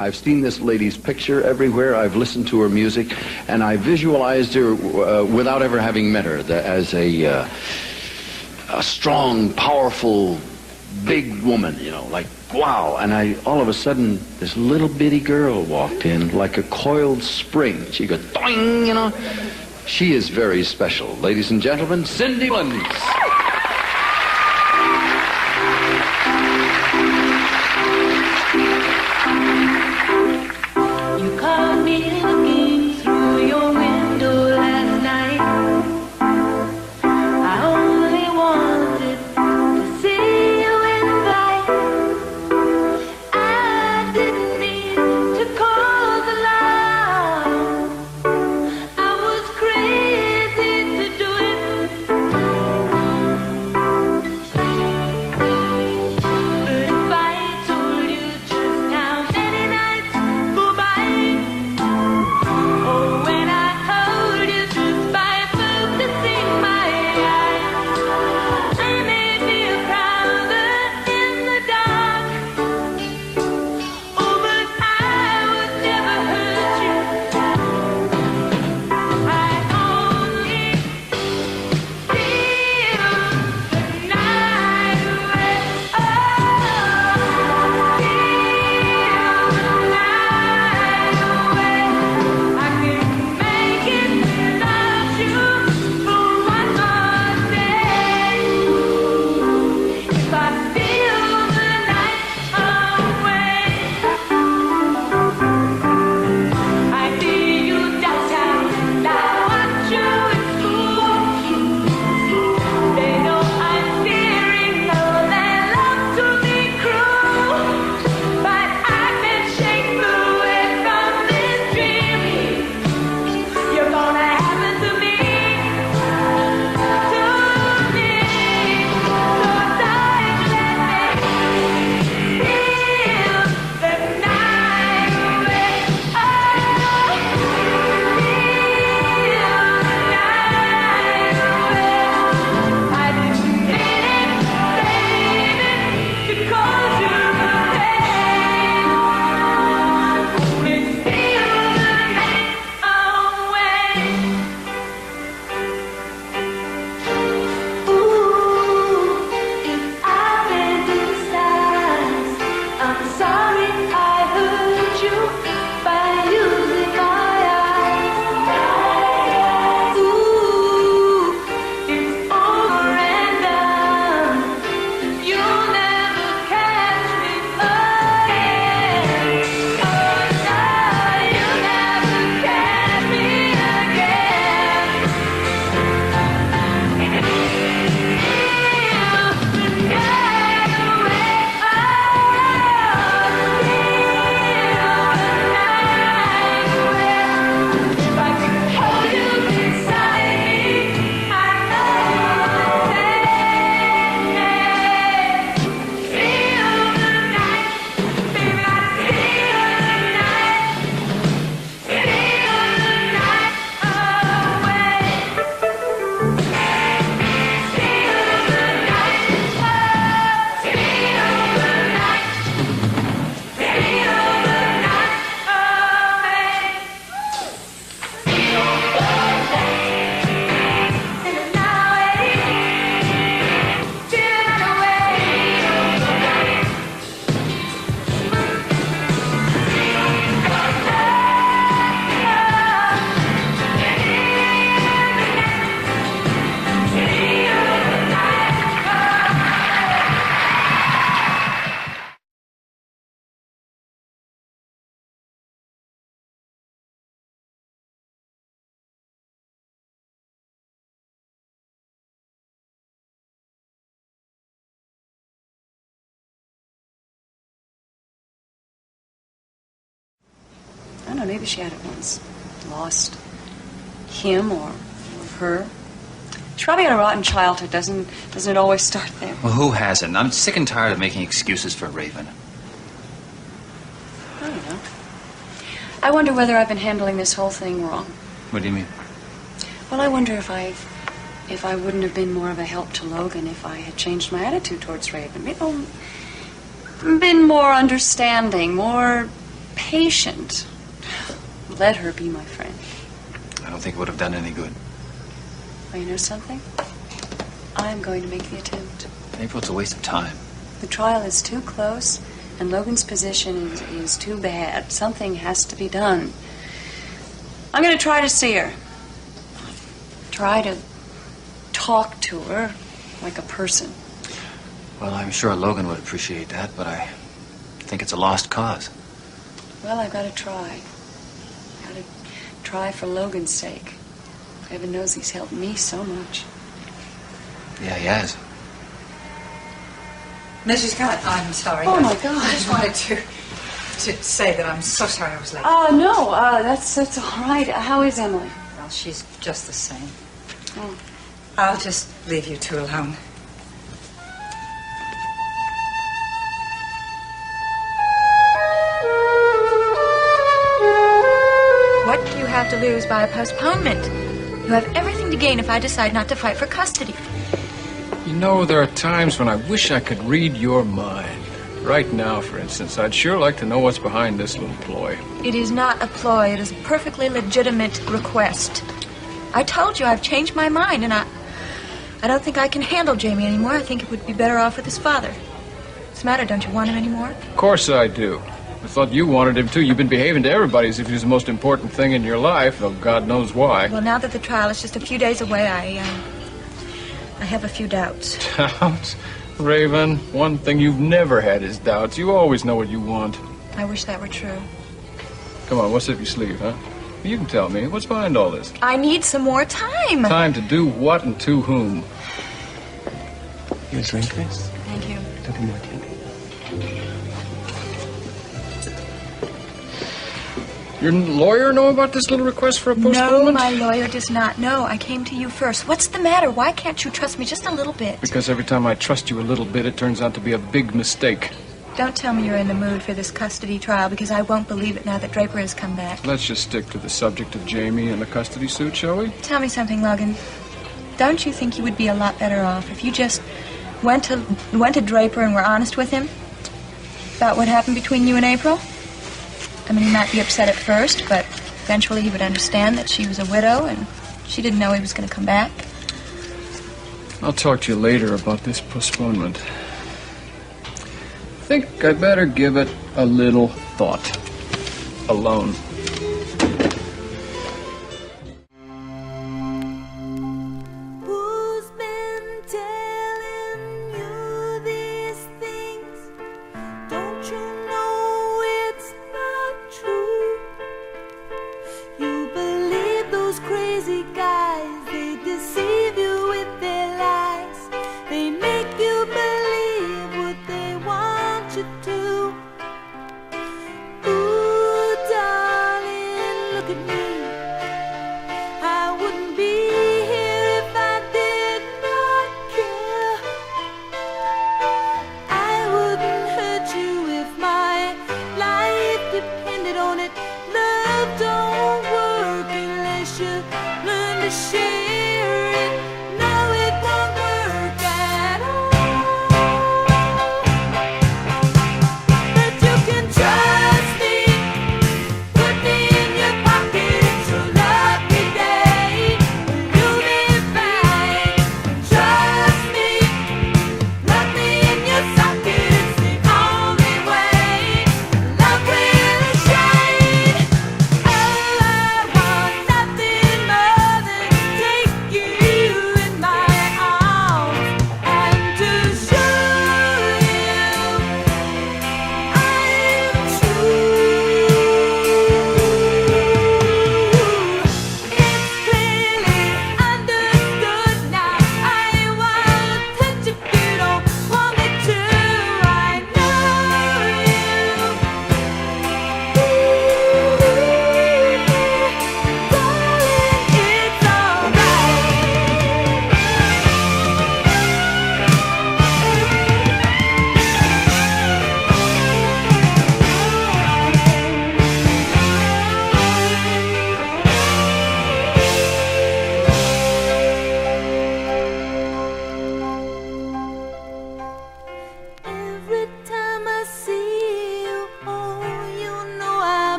I've seen this lady's picture everywhere. I've listened to her music, and I visualized her without ever having met her as a strong, powerful, big woman, you know, like, wow. And all of a sudden, this little bitty girl walked in like a coiled spring. She goes, doing, you know. She is very special. Ladies and gentlemen, Cindy Bullens. I don't know, maybe she had it once. Lost him or her. She probably had a rotten childhood. Doesn't it always start there? Well, who hasn't? I'm sick and tired of making excuses for Raven. I don't know. I wonder whether I've been handling this whole thing wrong. What do you mean? Well, I wonder if I wouldn't have been more of a help to Logan if I had changed my attitude towards Raven. You know, been more understanding, more patient. Let her be my friend. I don't think it would have done any good. Well, you know something? I'm going to make the attempt. April, it's a waste of time. The trial is too close, and Logan's position is too bad. Something has to be done. I'm going to try to see her. Try to talk to her like a person. Well, I'm sure Logan would appreciate that, but I think it's a lost cause. Well, I've got to try. Got to try for Logan's sake. Heaven knows he's helped me so much. Yeah, he has. Mrs. Scott, I'm sorry. Oh, my God. I just wanted to say that I'm so sorry I was late. No, that's all right. How is Emily? Well, she's just the same. Oh. I'll just leave you two alone. What do you have to lose by a postponement? You have everything to gain if I decide not to fight for custody. You know, there are times when I wish I could read your mind. Right now, for instance, I'd sure like to know what's behind this little ploy. It is not a ploy. It is a perfectly legitimate request. I told you I've changed my mind, and I don't think I can handle Jamie anymore. I think it would be better off with his father. What's the matter? Don't you want him anymore? Of course I do. I thought you wanted him too. You've been behaving to everybody as if he was the most important thing in your life, though God knows why. Well, now that the trial is just a few days away, I have a few doubts. Doubts? Raven, one thing you've never had is doubts. You always know what you want. I wish that were true. Come on, what's up your sleeve, huh? You can tell me. What's behind all this? I need some more time. Time to do what and to whom? You drink this? Thank you. Little more candy. Your lawyer know about this little request for a postponement? No, my lawyer does not know. I came to you first. What's the matter? Why can't you trust me just a little bit? Because every time I trust you a little bit, it turns out to be a big mistake. Don't tell me you're in the mood for this custody trial, because I won't believe it now that Draper has come back. Let's just stick to the subject of Jamie and the custody suit, shall we? Tell me something, Logan. Don't you think you would be a lot better off if you just went to Draper and were honest with him about what happened between you and April? I mean, he might be upset at first, but eventually he would understand that she was a widow and she didn't know he was going to come back. I'll talk to you later about this postponement. Think I better give it a little thought. Alone. Who's been telling you these things? Don't you know it's not true? You believe those crazy guys, they deceive you with their lies. They make you believe what they want you to. Ooh, darling.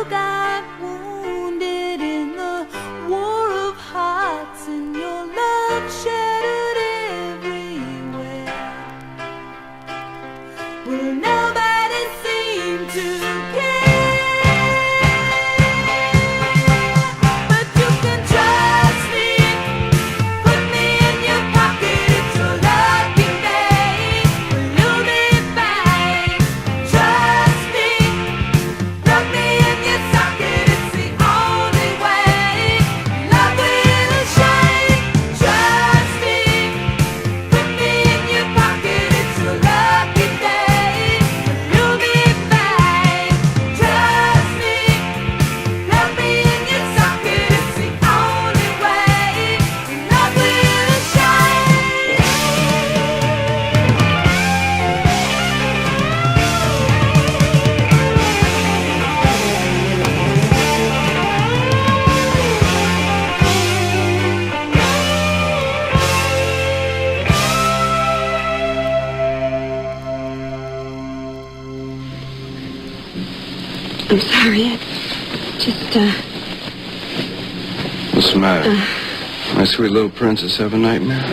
you got wounded in the war of hearts, and your love shattered everywhere. Will nobody seem to care? But you can trust me, put me in your pocket, it's your lucky day. Will you be fine? Trust me, plug me in your socket, it's the only way. Love will shine. Trust me, put me in your pocket, it's your lucky day. Will you be fine? Trust me, plug me in your socket, it's the only way. Love will shine. I'm sorry, I just, What's the matter? My sweet little princess have a nightmare?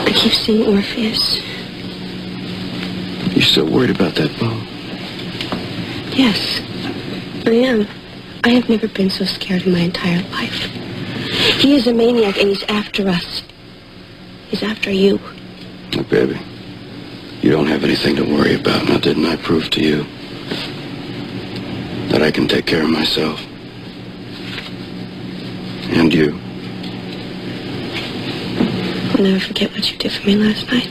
I keep seeing Orpheus. You still worried about that bone? Yes, I am. I have never been so scared in my entire life. He is a maniac, and he's after us. He's after you. Look, baby, you don't have anything to worry about. Now, didn't I prove to you that I can take care of myself? And you. I'll never forget what you did for me last night.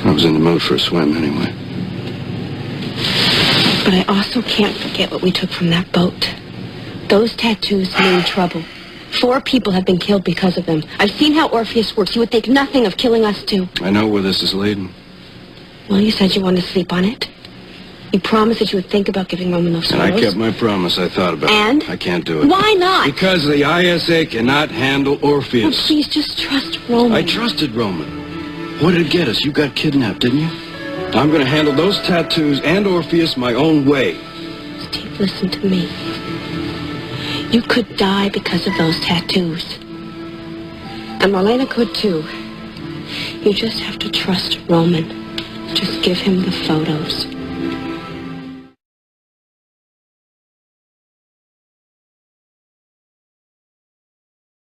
I was in the mood for a swim anyway. But I also can't forget what we took from that boat. Those tattoos mean trouble. 4 people have been killed because of them. I've seen how Orpheus works. He would think nothing of killing us too. I know where this is leading. Well, you said you wanted to sleep on it. You promised that you would think about giving Roman those And photos. I kept my promise. I thought about And? it. I can't do it. Why not? Because the ISA cannot handle Oh, Orpheus. please, just trust Roman. I trusted Roman. What did it get us? You got kidnapped, didn't you? I'm going to handle those tattoos and Orpheus my own way. Steve, listen to me. You could die because of those tattoos. And Marlena could too. You just have to trust Roman. Just give him the photos.